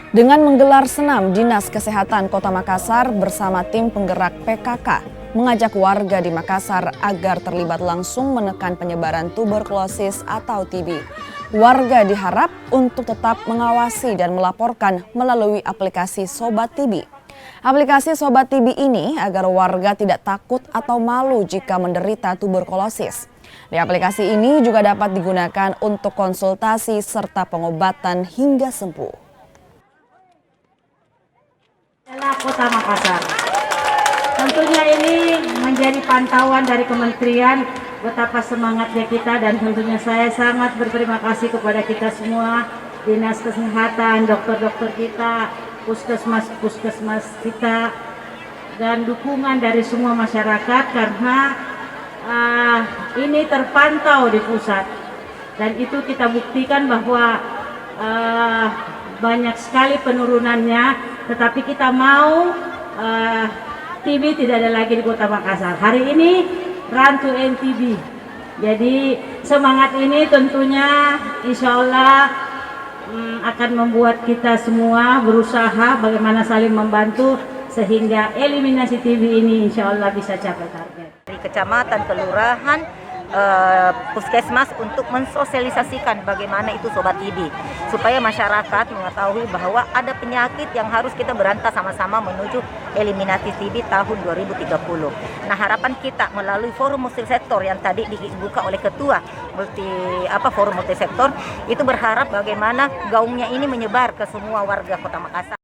Dengan menggelar senam, Dinas Kesehatan Kota Makassar bersama tim penggerak PKK mengajak warga di Makassar agar terlibat langsung menekan penyebaran tuberkulosis atau TB. Warga diharap untuk tetap mengawasi dan melaporkan melalui aplikasi Sobat TB. Aplikasi Sobat TB ini agar warga tidak takut atau malu jika menderita tuberkulosis. Di aplikasi ini juga dapat digunakan untuk konsultasi serta pengobatan hingga sembuh. Kota Makassar. Tentunya ini menjadi pantauan dari kementerian betapa semangatnya kita, dan tentunya saya sangat berterima kasih kepada kita semua, Dinas Kesehatan, dokter-dokter kita, puskesmas kita, dan dukungan dari semua masyarakat karena ini terpantau di pusat, dan itu kita buktikan bahwa banyak sekali penurunannya, tetapi kita mau TB tidak ada lagi di Kota Makassar. Hari ini Run to End TB. Jadi semangat ini tentunya insya Allah akan membuat kita semua berusaha bagaimana saling membantu sehingga eliminasi TB ini insya Allah bisa capai target. Dari kecamatan, kelurahan, puskesmas untuk mensosialisasikan bagaimana itu Sobat TB, supaya masyarakat mengetahui bahwa ada penyakit yang harus kita berantas sama-sama menuju eliminasi TB tahun 2030. Nah, harapan kita melalui forum multisektor yang tadi dibuka oleh ketua forum multisektor itu berharap bagaimana gaungnya ini menyebar ke semua warga Kota Makassar.